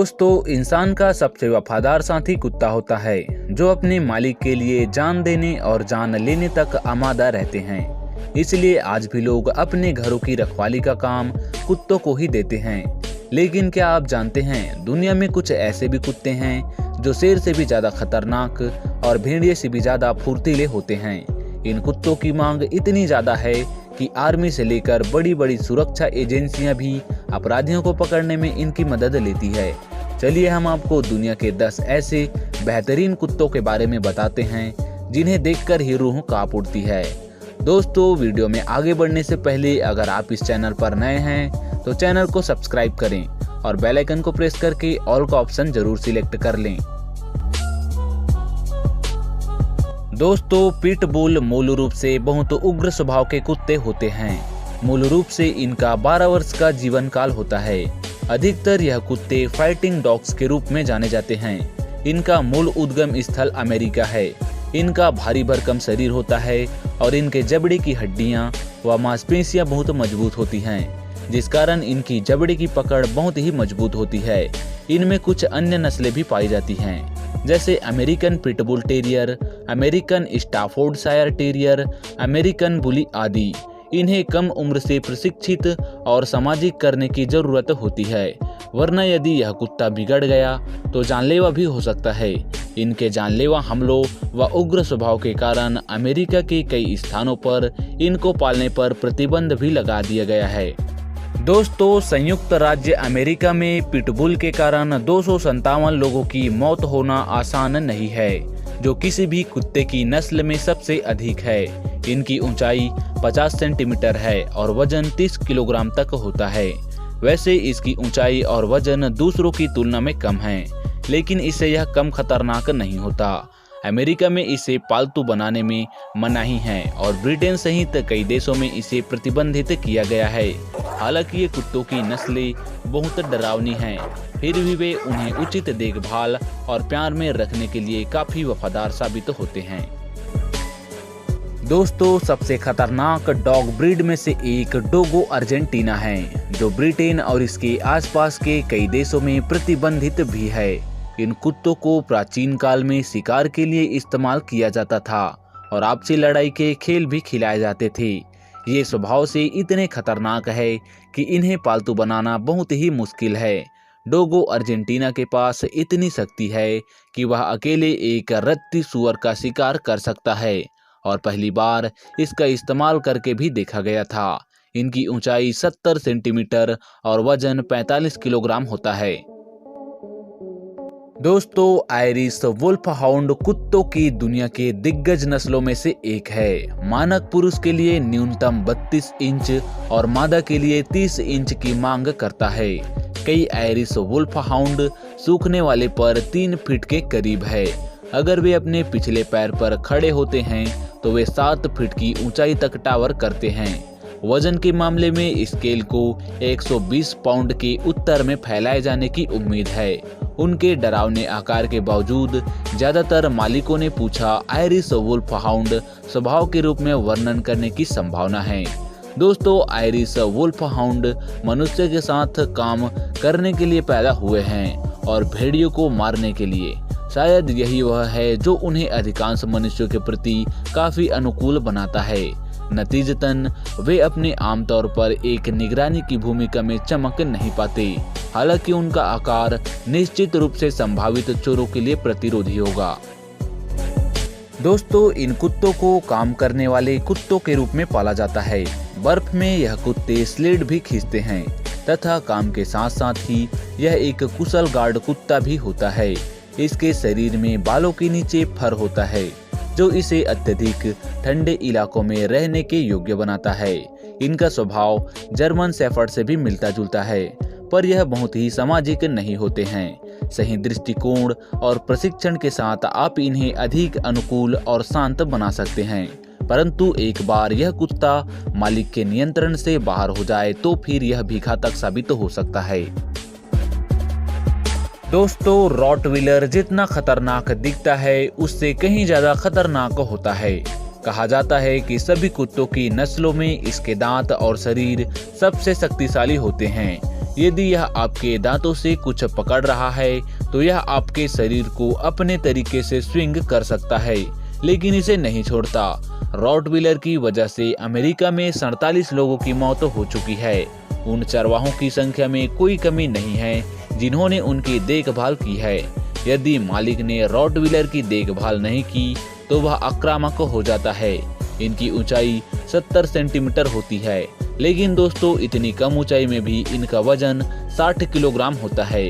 दोस्तों, इंसान का सबसे वफादार साथी कुत्ता होता है, जो अपने मालिक के लिए जान देने और जान लेने तक आमादा रहते हैं। इसलिए आज भी लोग अपने घरों की रखवाली का काम कुत्तों को ही देते हैं। लेकिन क्या आप जानते हैं, दुनिया में कुछ ऐसे भी कुत्ते हैं जो शेर से भी ज्यादा खतरनाक और भेड़िए से भी ज्यादा फुर्तीले होते हैं। इन कुत्तों की मांग इतनी ज्यादा है कि आर्मी से लेकर बड़ी बड़ी सुरक्षा एजेंसियां भी अपराधियों को पकड़ने में इनकी मदद लेती है। चलिए हम आपको दुनिया के 10 ऐसे बेहतरीन कुत्तों के बारे में बताते हैं जिन्हें देखकर ही रूह कांप उठती है। दोस्तों, वीडियो में आगे बढ़ने से पहले अगर आप इस चैनल पर नए हैं तो चैनल को सब्सक्राइब करें और बेल आइकन को प्रेस करके ऑल का ऑप्शन जरूर सिलेक्ट कर लें। दोस्तों, पिटबुल मूल रूप से बहुत उग्र स्वभाव के कुत्ते होते हैं। मूल रूप से इनका 12 वर्ष का जीवन काल होता है। अधिकतर यह कुत्ते फाइटिंग डॉग्स के रूप में जाने जाते हैं। इनका मूल उद्गम स्थल अमेरिका है। इनका भारी भरकम शरीर होता है और इनके जबड़े की हड्डियां व मांसपेशियां बहुत मजबूत होती हैं, जिस कारण इनकी जबड़े की पकड़ बहुत ही मजबूत होती है। इनमें कुछ अन्य नस्लें भी पाई जाती हैं, जैसे American pitbull terrier, American Staffordshire terrier, American bully आदि। इन्हें कम उम्र से प्रशिक्षित और सामाजिक करने की जरूरत होती है, वरना यदि यह कुत्ता बिगड़ गया तो जानलेवा भी हो सकता है। इनके जानलेवा हमलों व उग्र स्वभाव के कारण अमेरिका के कई स्थानों पर इनको पालने पर प्रतिबंध भी लगा दिया गया है। दोस्तों, संयुक्त राज्य अमेरिका में पिटबुल के कारण 257 लोगों की मौत होना आसान नहीं है, जो किसी भी कुत्ते की नस्ल में सबसे अधिक है। इनकी ऊंचाई 50 सेंटीमीटर है और वजन 30 किलोग्राम तक होता है। वैसे इसकी ऊंचाई और वजन दूसरों की तुलना में कम है, लेकिन इससे यह कम खतरनाक नहीं होता। अमेरिका में इसे पालतू बनाने में मनाही है और ब्रिटेन सहित कई देशों में इसे प्रतिबंधित किया गया है। हालांकि ये कुत्तों की नस्लें बहुत डरावनी हैं, फिर भी वे उन्हें उचित देखभाल और प्यार में रखने के लिए काफी वफादार साबित होते हैं। दोस्तों, सबसे खतरनाक डॉग ब्रीड में से एक डोगो अर्जेंटीना है, जो ब्रिटेन और इसके आसपास के कई देशों में प्रतिबंधित भी है। इन कुत्तों को प्राचीन काल में शिकार के लिए इस्तेमाल किया जाता था और आपसी लड़ाई के खेल भी खिलाए जाते थे। ये स्वभाव से इतने खतरनाक है कि इन्हें पालतू बनाना बहुत ही मुश्किल है। डोगो अर्जेंटीना के पास इतनी शक्ति है कि वह अकेले एक रत्ती सूअर का शिकार कर सकता है और पहली बार इसका इस्तेमाल करके भी देखा गया था। इनकी ऊंचाई 70 सेंटीमीटर और वजन 45 किलोग्राम होता है। दोस्तों, आयरिश वुल्फ हाउंड कुत्तों की दुनिया के दिग्गज नस्लों में से एक है। मानक पुरुष के लिए न्यूनतम 32 इंच और मादा के लिए 30 इंच की मांग करता है। कई आयरिश वुल्फ हाउंड सूखने वाले पर 3 फीट के करीब है। अगर वे अपने पिछले पैर पर खड़े होते हैं तो वे 7 फीट की ऊंचाई तक टावर करते हैं। वजन के मामले में स्केल को 120 पाउंड के उत्तर में फैलाए जाने की उम्मीद है। उनके डरावने आकार के बावजूद ज्यादातर मालिकों ने पूछा आयरिश वुल्फ हाउंड स्वभाव के रूप में वर्णन करने की संभावना है। दोस्तों, आयरिश वुल्फ हाउंड मनुष्य के साथ काम करने के लिए पैदा हुए हैं और भेड़ियों को मारने के लिए। शायद यही वह है जो उन्हें अधिकांश मनुष्यों के प्रति काफी अनुकूल बनाता है। नतीजतन वे अपने आमतौर पर एक निगरानी की भूमिका में चमक नहीं पाते। हालांकि उनका आकार निश्चित रूप से संभावित चोरों के लिए प्रतिरोधी होगा। दोस्तों, इन कुत्तों को काम करने वाले कुत्तों के रूप में पाला जाता है। बर्फ में यह कुत्ते स्लेड भी खींचते हैं तथा काम के साथ साथ ही यह एक कुशल गार्ड कुत्ता भी होता है। इसके शरीर में बालों के नीचे फर होता है, जो इसे अत्यधिक ठंडे इलाकों में रहने के योग्य बनाता है। इनका स्वभाव जर्मन शेफर्ड से भी मिलता जुलता है, पर यह बहुत ही सामाजिक नहीं होते हैं। सही दृष्टिकोण और प्रशिक्षण के साथ आप इन्हें अधिक अनुकूल और शांत बना सकते हैं, परंतु एक बार यह कुत्ता मालिक के नियंत्रण से बाहर हो जाए तो फिर यह भी घातक साबित हो सकता है। दोस्तों, रॉटविलर जितना खतरनाक दिखता है उससे कहीं ज्यादा खतरनाक होता है। कहा जाता है कि सभी कुत्तों की नस्लों में इसके दांत और शरीर सबसे शक्तिशाली होते हैं। यदि यह आपके दांतों से कुछ पकड़ रहा है तो यह आपके शरीर को अपने तरीके से स्विंग कर सकता है, लेकिन इसे नहीं छोड़ता। रॉटवीलर की वजह से अमेरिका में 47 लोगों की मौत हो चुकी है। उन चरवाहों की संख्या में कोई कमी नहीं है जिन्होंने उनकी देखभाल की है। यदि मालिक ने रॉटवीलर की देखभाल नहीं की तो वह आक्रामक हो जाता है। इनकी ऊंचाई 70 सेंटीमीटर होती है, लेकिन दोस्तों इतनी कम ऊंचाई में भी इनका वजन 60 किलोग्राम होता है।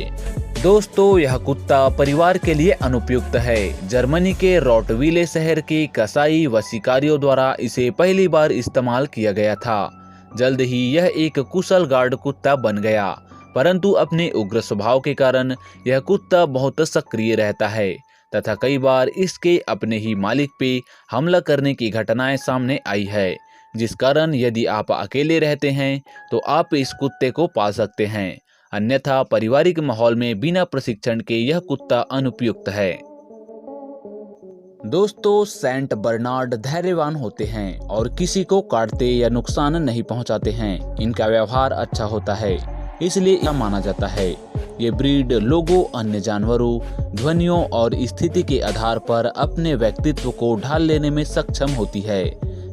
दोस्तों यह कुत्ता परिवार के लिए अनुपयुक्त है। जर्मनी के रॉटवीले शहर के कसाई व शिकारियों द्वारा इसे पहली बार इस्तेमाल किया गया था। जल्द ही यह एक कुशल गार्ड कुत्ता बन गया, परंतु अपने उग्र स्वभाव के कारण यह कुत्ता बहुत सक्रिय रहता है तथा कई बार इसके अपने ही मालिक पे हमला करने की घटनाएं सामने आई है, जिस कारण यदि आप अकेले रहते हैं तो आप इस कुत्ते को पाल सकते हैं, अन्यथा पारिवारिक माहौल में बिना प्रशिक्षण के यह कुत्ता अनुपयुक्त है। दोस्तों सेंट बर्नार्ड धैर्यवान होते हैं और किसी को काटते या नुकसान नहीं पहुंचाते हैं। इनका व्यवहार अच्छा होता है, इसलिए यह माना जाता है। ये ब्रीड लोगों, अन्य जानवरों, ध्वनियों और स्थिति के आधार पर अपने व्यक्तित्व को ढाल लेने में सक्षम होती है।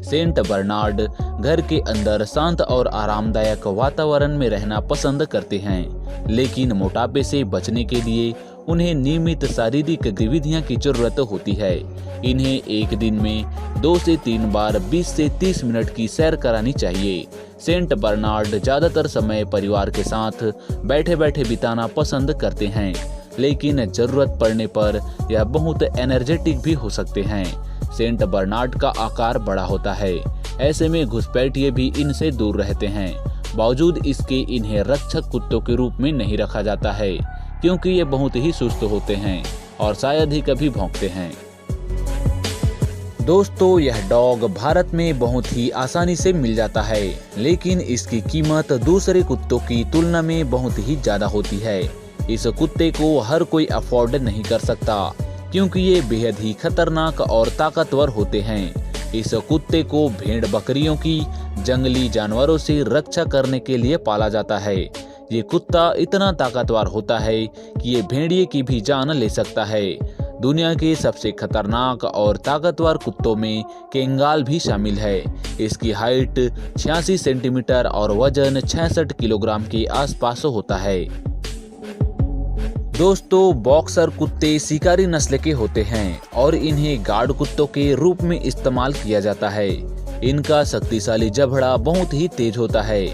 सेंट बर्नार्ड घर के अंदर शांत और आरामदायक वातावरण में रहना पसंद करते हैं, लेकिन मोटापे से बचने के लिए उन्हें नियमित शारीरिक गतिविधियों की जरूरत होती है। इन्हें एक दिन में 2 से 3 बार 20 से 30 मिनट की सैर करानी चाहिए। सेंट बर्नार्ड ज्यादातर समय परिवार के साथ बैठे बैठे बिताना पसंद करते हैं, लेकिन जरूरत पड़ने पर यह बहुत एनर्जेटिक भी हो सकते हैं। सेंट बर्नार्ड का आकार बड़ा होता है, ऐसे में घुसपैठिए भी इनसे दूर रहते हैं। बावजूद इसके इन्हें रक्षक कुत्तों के रूप में नहीं रखा जाता है, क्योंकि ये बहुत ही सुस्त होते हैं और शायद ही कभी भौंकते हैं। दोस्तों यह डॉग भारत में बहुत ही आसानी से मिल जाता है, लेकिन इसकी कीमत दूसरे कुत्तों की तुलना में बहुत ही ज्यादा होती है। इस कुत्ते को हर कोई अफोर्ड नहीं कर सकता, क्योंकि ये बेहद ही खतरनाक और ताकतवर होते हैं। इस कुत्ते को भेड़ बकरियों की, जंगली जानवरों से रक्षा करने के लिए पाला जाता है। ये कुत्ता इतना ताकतवर होता है कि ये भेड़िए की भी जान ले सकता है। दुनिया के सबसे खतरनाक और ताकतवर कुत्तों में केंगाल भी शामिल है। इसकी हाइट 86 सेंटीमीटर और वजन 66 किलोग्राम के आसपास होता है। दोस्तों बॉक्सर कुत्ते शिकारी नस्ल के होते हैं और इन्हें गार्ड कुत्तों के रूप में इस्तेमाल किया जाता है। इनका शक्तिशाली जबड़ा बहुत ही तेज होता है।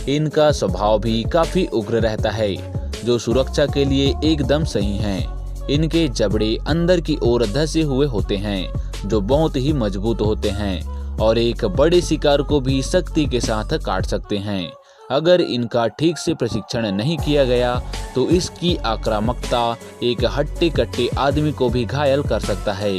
इनका स्वभाव भी काफी उग्र रहता है, जो सुरक्षा के लिए एकदम सही हैं। इनके जबड़े अंदर की ओर धंसे हुए होते हैं, जो बहुत ही मजबूत होते हैं और एक बड़े शिकार को भी सख्ती के साथ काट सकते हैं। अगर इनका ठीक से प्रशिक्षण नहीं किया गया तो इसकी आक्रामकता एक हट्टे कट्टे आदमी को भी घायल कर सकता है।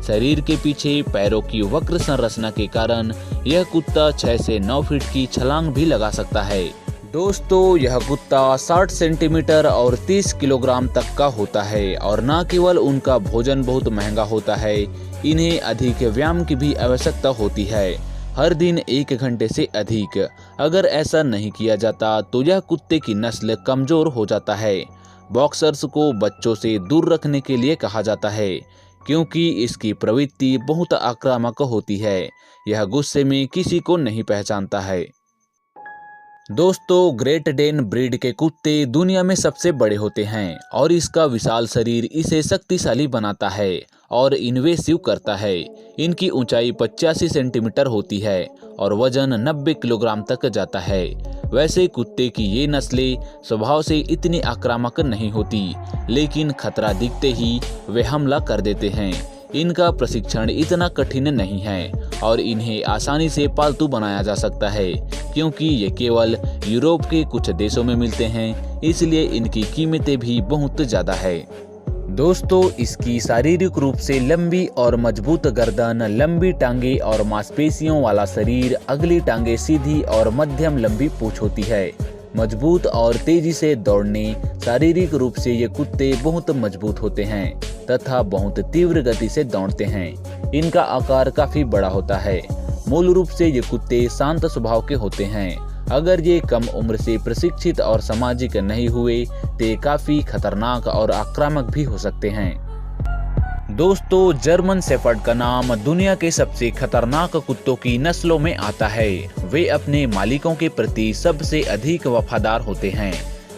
शरीर के पीछे पैरों की वक्र संरचना के कारण यह कुत्ता 6 से 9 फीट की छलांग भी लगा सकता है। दोस्तों यह कुत्ता 60 सेंटीमीटर और 30 किलोग्राम तक का होता है और न केवल उनका भोजन बहुत महंगा होता है, इन्हें अधिक व्यायाम की भी आवश्यकता होती है, हर दिन 1 घंटे से अधिक। अगर ऐसा नहीं किया जाता तो यह कुत्ते की नस्ल कमजोर हो जाता है। बॉक्सर्स को बच्चों से दूर रखने के लिए कहा जाता है, क्योंकि इसकी प्रवृत्ति बहुत आक्रामक होती है। यह गुस्से में किसी को नहीं पहचानता है। दोस्तों ग्रेट डेन ब्रीड के कुत्ते दुनिया में सबसे बड़े होते हैं और इसका विशाल शरीर इसे शक्तिशाली बनाता है और इन्वेसिव करता है। इनकी ऊंचाई 85 सेंटीमीटर होती है और वजन 90 किलोग्राम तक जाता है। वैसे कुत्ते की ये नस्लें स्वभाव से इतनी आक्रामक नहीं होती, लेकिन खतरा दिखते ही वे हमला कर देते हैं। इनका प्रशिक्षण इतना कठिन नहीं है और इन्हें आसानी से पालतू बनाया जा सकता है, क्योंकि ये केवल यूरोप के कुछ देशों में मिलते हैं, इसलिए इनकी कीमतें भी बहुत ज़्यादा है। दोस्तों इसकी शारीरिक रूप से लंबी और मजबूत गर्दन, लंबी टांगे और मांसपेशियों वाला शरीर, अगली टांगे सीधी और मध्यम लंबी पूंछ होती है। मजबूत और तेजी से दौड़ने, शारीरिक रूप से ये कुत्ते बहुत मजबूत होते हैं तथा बहुत तीव्र गति से दौड़ते हैं। इनका आकार काफी बड़ा होता है। मूल रूप से ये कुत्ते शांत स्वभाव के होते हैं अगर ये कम उम्र से प्रशिक्षित और सामाजिक नहीं हुए तो ये काफी खतरनाक और आक्रामक भी हो सकते हैं। दोस्तों, जर्मन शेफर्ड का नाम दुनिया के सबसे खतरनाक कुत्तों की नस्लों में आता है। वे अपने मालिकों के प्रति सबसे अधिक वफादार होते हैं,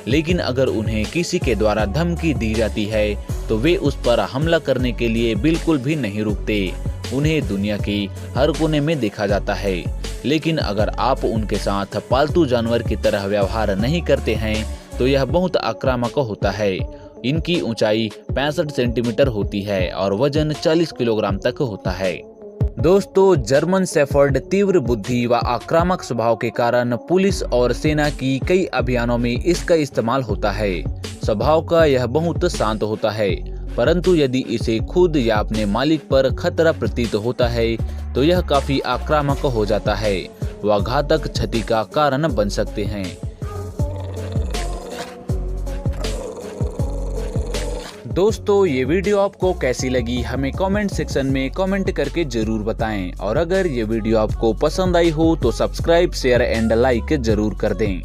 लेकिन अगर उन्हें किसी के द्वारा धमकी दी जाती है तो वे उस पर हमला करने के लिए बिल्कुल भी नहीं रुकते। उन्हें दुनिया की हर कोने में देखा जाता है, लेकिन अगर आप उनके साथ पालतू जानवर की तरह व्यवहार नहीं करते हैं तो यह बहुत आक्रामक होता है। इनकी ऊंचाई 65 सेंटीमीटर होती है और वजन 40 किलोग्राम तक होता है। दोस्तों, जर्मन शेफर्ड तीव्र बुद्धि व आक्रामक स्वभाव के कारण पुलिस और सेना की कई अभियानों में इसका इस्तेमाल होता है। स्वभाव का यह बहुत शांत होता है, परंतु यदि इसे खुद या अपने मालिक पर खतरा प्रतीत होता है तो यह काफी आक्रामक हो जाता है व घातक क्षति का कारण बन सकते हैं। दोस्तों, ये वीडियो आपको कैसी लगी हमें कमेंट सेक्शन में कमेंट करके जरूर बताएं और अगर ये वीडियो आपको पसंद आई हो तो सब्सक्राइब, शेयर एंड लाइक जरूर कर दें।